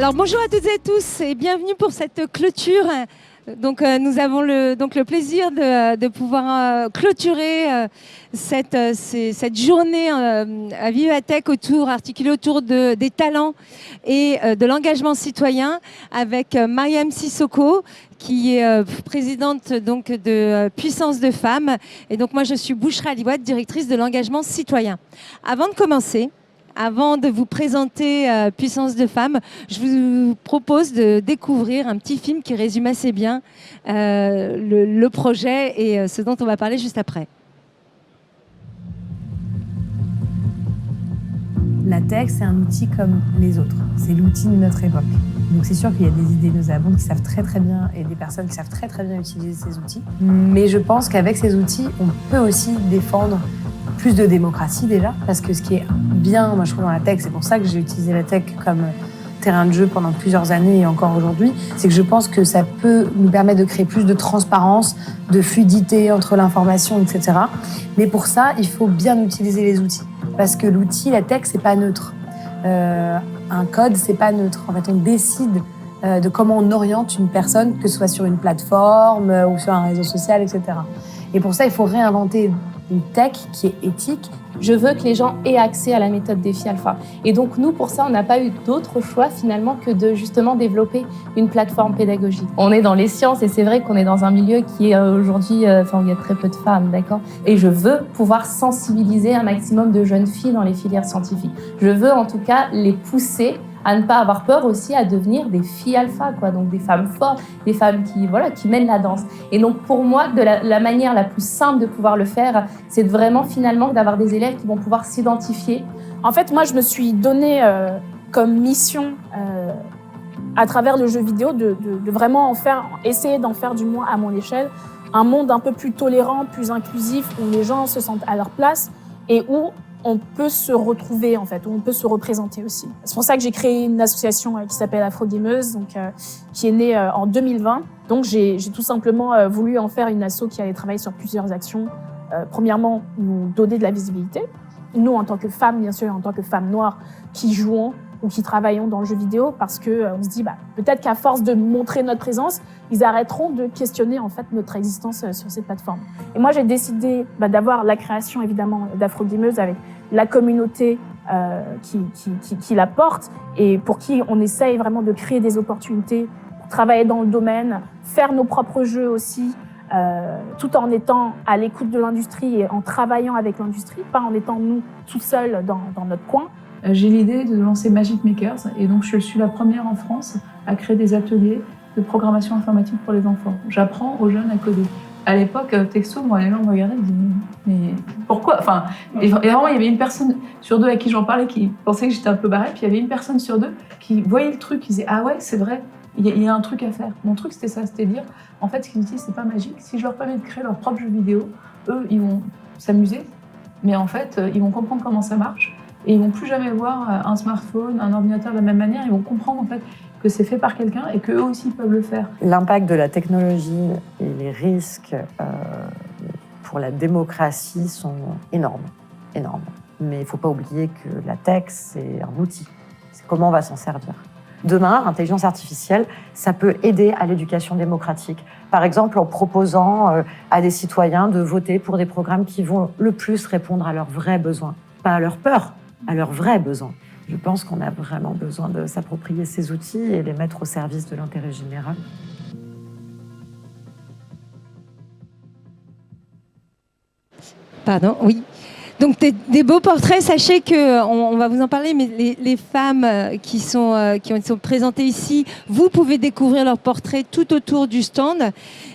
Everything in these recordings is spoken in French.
Alors bonjour à toutes et à tous et bienvenue pour cette clôture. Donc nous avons le plaisir de pouvoir clôturer cette journée à Vivatech articulée autour des talents et de l'engagement citoyen avec Mariam Sissoko, qui est présidente donc de Puissance de Femmes. Et donc moi je suis Bouchra Aliouad, directrice de l'engagement citoyen. Avant de commencer, avant de vous présenter Puissance de Femmes, je vous propose de découvrir un petit film qui résume assez bien le projet et ce dont on va parler juste après. La tech, c'est un outil comme les autres. C'est l'outil de notre époque. Donc c'est sûr qu'il y a des idées nauséabondes qui savent très très bien et des personnes qui savent très très bien utiliser ces outils. Mais je pense qu'avec ces outils, on peut aussi défendre plus de démocratie déjà, parce que ce qui est bien, moi je trouve dans la tech, c'est pour ça que j'ai utilisé la tech comme terrain de jeu pendant plusieurs années et encore aujourd'hui, c'est que je pense que ça peut nous permettre de créer plus de transparence, de fluidité entre l'information, etc. Mais pour ça, il faut bien utiliser les outils, parce que l'outil, la tech, c'est pas neutre. Un code, c'est pas neutre. En fait, on décide de comment on oriente une personne, que ce soit sur une plateforme ou sur un réseau social, etc. Et pour ça, il faut réinventer une tech qui est éthique. Je veux que les gens aient accès à la méthode Défi Alpha. Et donc nous, pour ça, on n'a pas eu d'autre choix finalement que de justement développer une plateforme pédagogique. On est dans les sciences et c'est vrai qu'on est dans un milieu qui est aujourd'hui, où il y a très peu de femmes, d'accord ? Et je veux pouvoir sensibiliser un maximum de jeunes filles dans les filières scientifiques. Je veux en tout cas les pousser à ne pas avoir peur aussi à devenir des filles alpha, quoi. Donc des femmes fortes, des femmes qui mènent la danse. Et donc pour moi, de la manière la plus simple de pouvoir le faire, c'est vraiment finalement d'avoir des élèves qui vont pouvoir s'identifier. En fait, moi, je me suis donné comme mission, à travers le jeu vidéo, de vraiment essayer d'en faire du moins à mon échelle, un monde un peu plus tolérant, plus inclusif, où les gens se sentent à leur place et où on peut se retrouver, en fait, où on peut se représenter aussi. C'est pour ça que j'ai créé une association qui s'appelle Afro-Gameuse, donc, qui est née en 2020. Donc, j'ai tout simplement voulu en faire une asso qui allait travailler sur plusieurs actions. Premièrement, nous donner de la visibilité. Nous, en tant que femmes, bien sûr, en tant que femmes noires qui jouons ou qui travaillons dans le jeu vidéo, parce que on se dit, peut-être qu'à force de montrer notre présence, ils arrêteront de questionner en fait notre existence sur ces plateformes. Et moi, j'ai décidé d'avoir la création évidemment d'Afro-Gameuse avec la communauté qui la porte et pour qui on essaye vraiment de créer des opportunités pour travailler dans le domaine, faire nos propres jeux aussi, tout en étant à l'écoute de l'industrie et en travaillant avec l'industrie, pas en étant nous tout seuls dans notre coin. J'ai l'idée de lancer Magic Makers et donc je suis la première en France à créer des ateliers de programmation informatique pour les enfants. J'apprends aux jeunes à coder. À l'époque, texto, moi, les gens me regardaient et me disaient mais pourquoi ? Enfin, et vraiment, il y avait une personne sur deux à qui j'en parlais qui pensait que j'étais un peu barrée, puis il y avait une personne sur deux qui voyait le truc, qui disait ah ouais, c'est vrai, il y a un truc à faire. Mon truc, c'était ça, c'était dire en fait, ce qu'ils me disent, c'est pas magique. Si je leur permets de créer leur propre jeu vidéo, eux, ils vont s'amuser, mais en fait, ils vont comprendre comment ça marche. Et ils vont plus jamais voir un smartphone, un ordinateur de la même manière. Ils vont comprendre en fait que c'est fait par quelqu'un et qu'eux aussi peuvent le faire. L'impact de la technologie et les risques pour la démocratie sont énormes, énormes. Mais il ne faut pas oublier que la tech, c'est un outil. C'est comment on va s'en servir. Demain, l'intelligence artificielle, ça peut aider à l'éducation démocratique. Par exemple, en proposant à des citoyens de voter pour des programmes qui vont le plus répondre à leurs vrais besoins, pas à leur peur, à leurs vrais besoins. Je pense qu'on a vraiment besoin de s'approprier ces outils et les mettre au service de l'intérêt général. Pardon, oui. Donc des beaux portraits, sachez qu'on va vous en parler, mais les femmes qui sont présentées ici, vous pouvez découvrir leurs portraits tout autour du stand.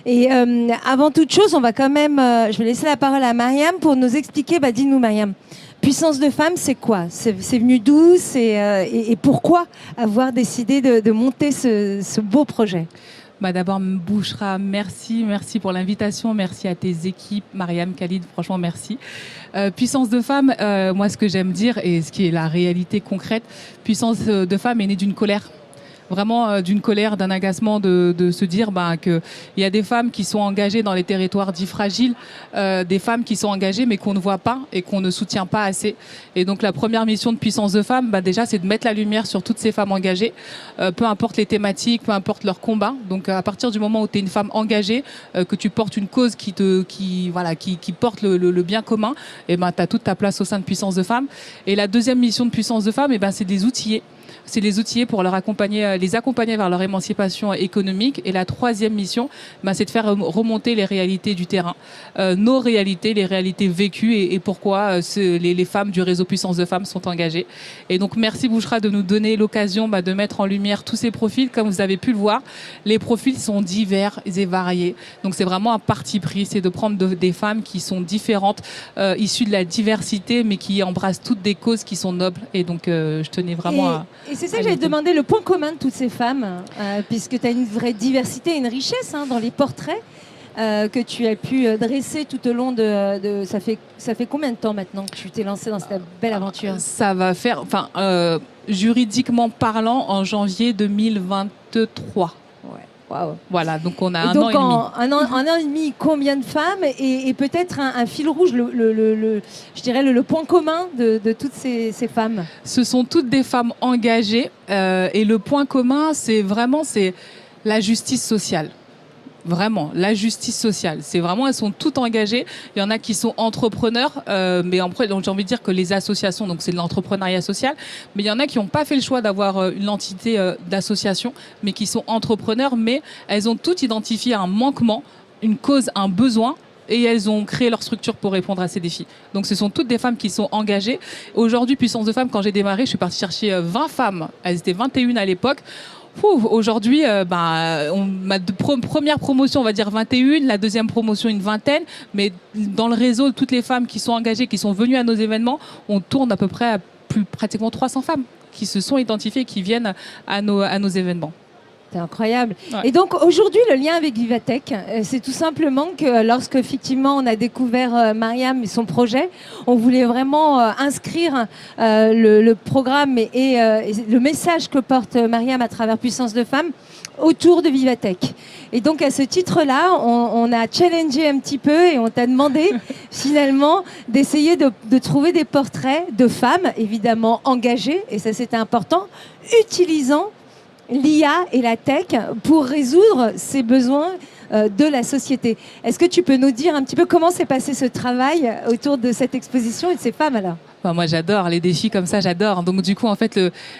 Et avant toute chose, on va quand même, je vais laisser la parole à Mariam pour nous expliquer, dis-nous Mariam, Puissance de Femmes, c'est quoi ? C'est venu d'où ? Et pourquoi avoir décidé de monter ce beau projet ? D'abord, Bouchra, merci pour l'invitation, merci à tes équipes, Mariam, Khalid, franchement merci. Puissance de Femmes, moi ce que j'aime dire et ce qui est la réalité concrète, Puissance de Femmes est née d'une colère. vraiment d'une colère, d'un agacement de se dire qu'il y a des femmes qui sont engagées dans les territoires dits fragiles, des femmes qui sont engagées mais qu'on ne voit pas et qu'on ne soutient pas assez. Et donc la première mission de Puissance de Femmes, déjà, c'est de mettre la lumière sur toutes ces femmes engagées, peu importe les thématiques, peu importe leur combat. Donc à partir du moment où tu es une femme engagée, que tu portes une cause qui porte le bien commun, et tu as toute ta place au sein de Puissance de Femmes. Et la deuxième mission de Puissance de Femmes, c'est de les outiller. C'est les outiller pour les accompagner vers leur émancipation économique. Et la troisième mission, c'est de faire remonter les réalités du terrain, nos réalités, les réalités vécues et pourquoi les femmes du réseau Puissance de Femmes sont engagées. Et donc merci Bouchra de nous donner l'occasion de mettre en lumière tous ces profils. Comme vous avez pu le voir, les profils sont divers et variés. Donc c'est vraiment un parti pris, c'est de prendre des femmes qui sont différentes, issues de la diversité, mais qui embrassent toutes des causes qui sont nobles. Et donc je tenais vraiment à... Et c'est ça que j'allais te demander, le point commun de toutes ces femmes, puisque tu as une vraie diversité, une richesse dans les portraits que tu as pu dresser tout au long de... Ça fait combien de temps maintenant que tu t'es lancée dans cette belle aventure? Ça va faire, juridiquement parlant, en janvier 2023. Wow. Voilà, donc on a un donc an et demi. Un an et demi, combien de femmes et peut-être un fil rouge, je dirais le point commun de toutes ces femmes? Ce sont toutes des femmes engagées et le point commun, c'est la justice sociale. Vraiment, la justice sociale. C'est vraiment, elles sont toutes engagées. Il y en a qui sont entrepreneurs, mais après, donc j'ai envie de dire que les associations, donc c'est de l'entrepreneuriat social, mais il y en a qui n'ont pas fait le choix d'avoir une entité d'association, mais qui sont entrepreneurs, mais elles ont toutes identifié un manquement, une cause, un besoin, et elles ont créé leur structure pour répondre à ces défis. Donc ce sont toutes des femmes qui sont engagées. Aujourd'hui, Puissance de Femmes, quand j'ai démarré, je suis partie chercher 20 femmes. Elles étaient 21 à l'époque. Aujourd'hui, ma première promotion, on va dire 21, la deuxième promotion une vingtaine, mais dans le réseau, toutes les femmes qui sont engagées, qui sont venues à nos événements, on tourne à peu près à pratiquement 300 femmes qui se sont identifiées, qui viennent à nos événements. C'est incroyable. Ouais. Et donc aujourd'hui, le lien avec Vivatech, c'est tout simplement que lorsque effectivement on a découvert Mariam et son projet, on voulait vraiment inscrire le programme et le message que porte Mariam à travers Puissance de Femmes autour de Vivatech. Et donc à ce titre-là, on a challengé un petit peu et on t'a demandé finalement d'essayer de trouver des portraits de femmes évidemment engagées, et ça c'était important, utilisant l'IA et la tech pour résoudre ces besoins de la société. Est-ce que tu peux nous dire un petit peu comment s'est passé ce travail autour de cette exposition et de ces femmes alors? Moi, j'adore les défis comme ça, j'adore. Donc, du coup, en fait,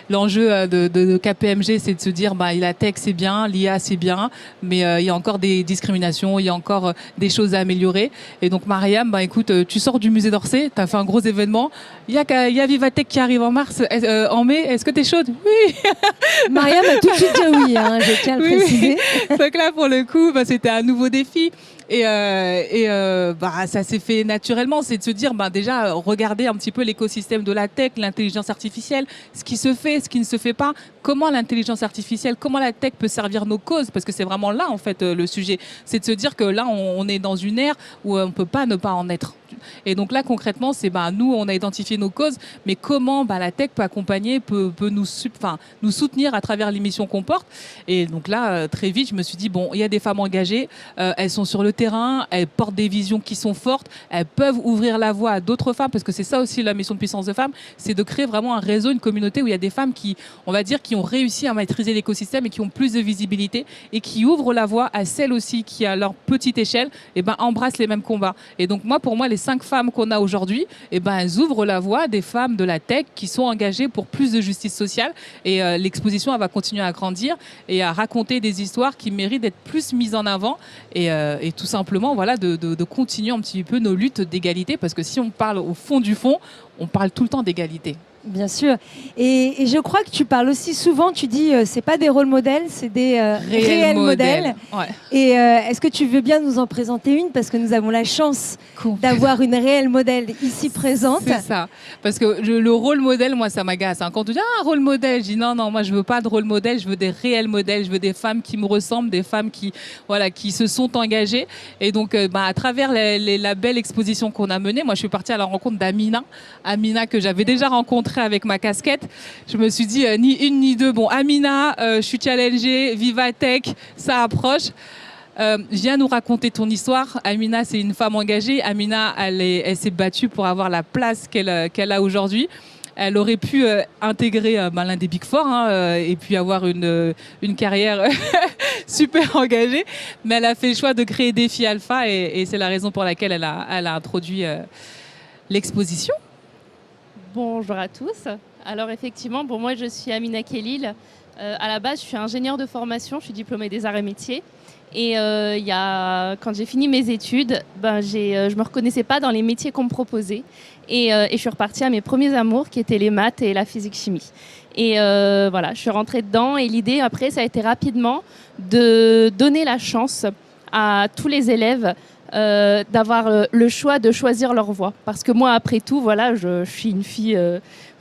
l'enjeu de KPMG, c'est de se dire, la tech, c'est bien, l'IA, c'est bien, mais il y a encore des discriminations, il y a encore des choses à améliorer. Et donc, Mariam, écoute, tu sors du musée d'Orsay, tu as fait un gros événement. Il y a Vivatech qui arrive en mai. Est-ce que tu es chaude? Oui. Mariam a tout de suite dit oui, je tiens à le préciser. Donc là, pour le coup, c'était un nouveau défi. Et ça s'est fait naturellement, c'est de se dire déjà regarder un petit peu l'écosystème de la tech, l'intelligence artificielle, ce qui se fait, ce qui ne se fait pas, comment l'intelligence artificielle, comment la tech peut servir nos causes, parce que c'est vraiment là en fait le sujet, c'est de se dire que là on est dans une ère où on peut pas ne pas en être. Et donc là concrètement c'est nous on a identifié nos causes, mais comment la tech peut accompagner, peut nous soutenir à travers les missions qu'on porte. Et donc là très vite je me suis dit il y a des femmes engagées, elles sont sur le terrain, elles portent des visions qui sont fortes, elles peuvent ouvrir la voie à d'autres femmes, parce que c'est ça aussi la mission de Puissance de Femmes, c'est de créer vraiment un réseau, une communauté où il y a des femmes qui, on va dire, qui ont réussi à maîtriser l'écosystème et qui ont plus de visibilité et qui ouvrent la voie à celles aussi qui, à leur petite échelle, embrassent les mêmes combats. Et donc pour moi, les 5 femmes qu'on a aujourd'hui, elles ouvrent la voie à des femmes de la tech qui sont engagées pour plus de justice sociale. Et l'exposition, elle va continuer à grandir et à raconter des histoires qui méritent d'être plus mises en avant et tout simplement de continuer un petit peu nos luttes d'égalité, parce que si on parle au fond du fond, on parle tout le temps d'égalité. Bien sûr. Et je crois que tu parles aussi souvent, tu dis c'est pas des rôles modèles, c'est des réels modèles. Ouais. Et est-ce que tu veux bien nous en présenter une, parce que nous avons la chance d'avoir une réelle modèle ici présente. C'est ça. Parce que le rôle modèle, moi, ça m'agace. Quand on dit un rôle modèle, je dis non, moi, je veux pas de rôle modèle, je veux des réels modèles, je veux des femmes qui me ressemblent, des femmes qui se sont engagées. Et donc, à travers la belle exposition qu'on a menée, moi, je suis partie à la rencontre d'Amina. Amina, que j'avais déjà rencontrée après avec ma casquette. Je me suis dit ni une ni deux. Bon, Amina, je suis challengée, Vivatech, ça approche. Viens nous raconter ton histoire. Amina, c'est une femme engagée. Amina, elle s'est battue pour avoir la place qu'elle a aujourd'hui. Elle aurait pu intégrer l'un des Big Four et puis avoir une carrière super engagée. Mais elle a fait le choix de créer Défi Alpha et c'est la raison pour laquelle elle a introduit l'exposition. Bonjour à tous. Alors effectivement, moi je suis Amina Khelil. À la base, je suis ingénieure de formation, je suis diplômée des arts et métiers. Et quand j'ai fini mes études, je ne me reconnaissais pas dans les métiers qu'on me proposait. Et je suis repartie à mes premiers amours, qui étaient les maths et la physique-chimie. Et voilà, je suis rentrée dedans. Et l'idée, après, ça a été rapidement de donner la chance à tous les élèves d'avoir le choix de choisir leur voie. Parce que moi, après tout, voilà, je suis une fille...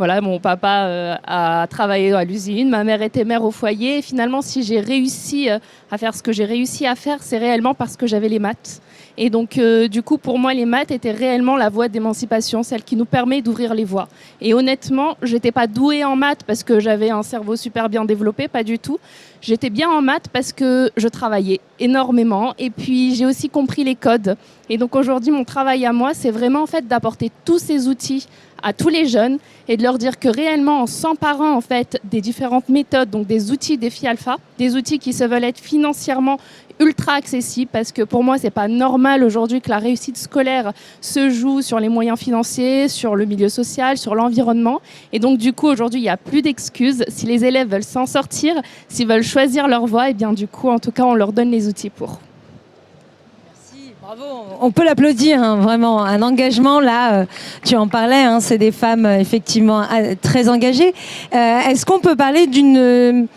mon papa a travaillé à l'usine, ma mère était mère au foyer. Et finalement, si j'ai réussi à faire ce que j'ai réussi à faire, c'est réellement parce que j'avais les maths. Et donc, du coup, pour moi, les maths étaient réellement la voie d'émancipation, celle qui nous permet d'ouvrir les voies. Et honnêtement, j'étais pas douée en maths parce que j'avais un cerveau super bien développé, pas du tout. J'étais bien en maths parce que je travaillais énormément et puis j'ai aussi compris les codes. Et donc aujourd'hui, mon travail à moi, c'est vraiment en fait d'apporter tous ces outils à tous les jeunes et de leur dire que réellement, en s'emparant en fait des différentes méthodes, donc des outils Défi Alpha, des outils qui se veulent être financièrement ultra accessible parce que pour moi, c'est pas normal aujourd'hui que la réussite scolaire se joue sur les moyens financiers, sur le milieu social, sur l'environnement. Et donc, du coup, aujourd'hui, il n'y a plus d'excuses. Si les élèves veulent s'en sortir, s'ils veulent choisir leur voie, et bien, du coup, en tout cas, on leur donne les outils pour. Merci, bravo. On peut l'applaudir, vraiment. Un engagement, là, tu en parlais, c'est des femmes, effectivement, très engagées. Est-ce qu'on peut parler d'une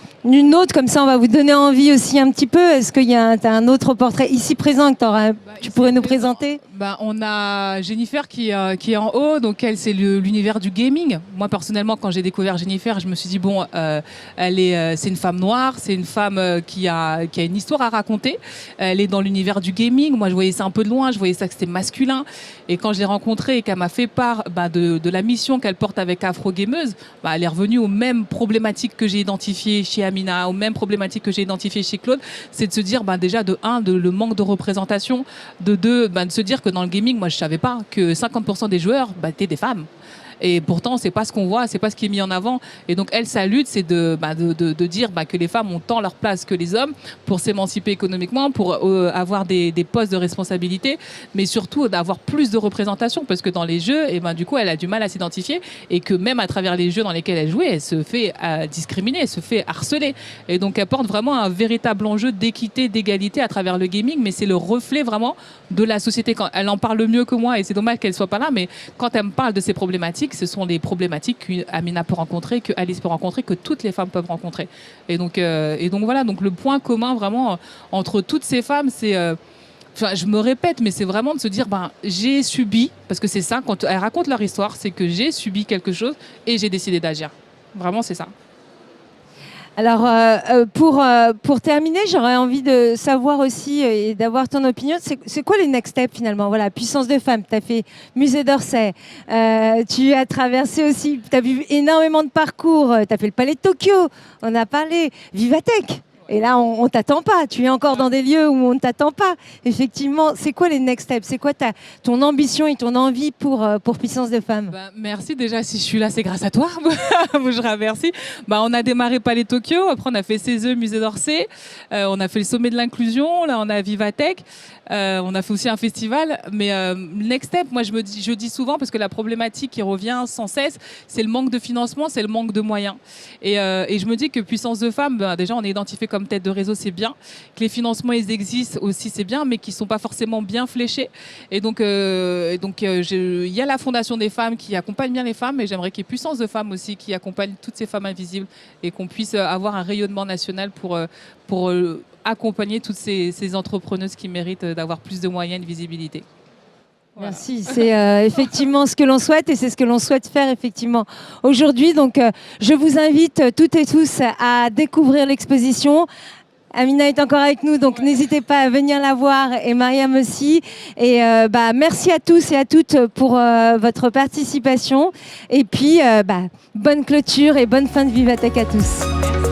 autre, comme ça on va vous donner envie aussi un petit peu. Est-ce qu'il y a un autre portrait ici présent que tu pourrais nous présenter? On a Jennifer qui est en haut, donc elle c'est l'univers du gaming. Moi personnellement quand j'ai découvert Jennifer, je me suis dit c'est une femme noire, c'est une femme qui a une histoire à raconter. Elle est dans l'univers du gaming. Moi je voyais ça un peu de loin, je voyais ça que c'était masculin. Et quand je l'ai rencontrée et qu'elle m'a fait part de la mission qu'elle porte avec Afro Gameuse, elle est revenue aux mêmes problématiques que j'ai identifiées chez Amina, aux mêmes problématiques que j'ai identifiées chez Claude. C'est de se dire déjà le manque de représentation, de se dire que dans le gaming, moi je savais pas que 50% des joueurs étaient des femmes. Et pourtant, c'est pas ce qu'on voit, c'est pas ce qui est mis en avant. Et donc, elle, sa lutte, c'est de dire que les femmes ont tant leur place que les hommes pour s'émanciper économiquement, pour avoir des postes de responsabilité, mais surtout d'avoir plus de représentation, parce que dans les jeux, du coup, elle a du mal à s'identifier et que même à travers les jeux dans lesquels elle jouait, elle se fait discriminer, elle se fait harceler. Et donc, elle porte vraiment un véritable enjeu d'équité, d'égalité à travers le gaming, mais c'est le reflet vraiment de la société. Quand elle en parle mieux que moi, et c'est dommage qu'elle soit pas là, mais quand elle me parle de ces problématiques, ce sont les problématiques qu'Amina peut rencontrer, que Alice peut rencontrer, que toutes les femmes peuvent rencontrer. Et donc voilà, donc le point commun vraiment entre toutes ces femmes, c'est, je me répète, mais c'est vraiment de se dire, j'ai subi, parce que c'est ça, quand elles racontent leur histoire, c'est que j'ai subi quelque chose et j'ai décidé d'agir. Vraiment, c'est ça. Alors, pour terminer, j'aurais envie de savoir aussi et d'avoir ton opinion. C'est quoi les next steps finalement? Voilà, Puissance de Femmes, tu as fait Musée d'Orsay, tu as traversé aussi, tu as vu énormément de parcours, tu as fait le Palais de Tokyo, on a parlé, Vivatech. Et là, on ne t'attend pas. Tu es encore dans des lieux où on ne t'attend pas. Effectivement, c'est quoi les next steps? C'est quoi ton ambition et ton envie pour Puissance de Femmes? Merci déjà. Si je suis là, c'est grâce à toi. Je remercie. On a démarré Palais Tokyo. Après, on a fait CESE, Musée d'Orsay. On a fait le Sommet de l'Inclusion. Là, on a Vivatech. On a fait aussi un festival. Mais next step, moi, je dis souvent, parce que la problématique qui revient sans cesse, c'est le manque de financement, c'est le manque de moyens. Et je me dis que Puissance de Femmes, déjà, on est identifié comme tête de réseau, c'est bien. Que les financements, ils existent aussi, c'est bien, mais qui ne sont pas forcément bien fléchés. Et donc, il y a la Fondation des femmes qui accompagne bien les femmes, mais j'aimerais qu'il y ait Puissance de Femmes aussi qui accompagne toutes ces femmes invisibles et qu'on puisse avoir un rayonnement national pour accompagner toutes ces entrepreneuses qui méritent d'avoir plus de moyens et de visibilité. Voilà. Merci, c'est effectivement ce que l'on souhaite et c'est ce que l'on souhaite faire effectivement aujourd'hui. Donc je vous invite toutes et tous à découvrir l'exposition Amina est encore avec nous, donc n'hésitez pas à venir la voir, et Mariam aussi. Et merci à tous et à toutes pour votre participation. Et puis, bonne clôture et bonne fin de Vivatech à tous.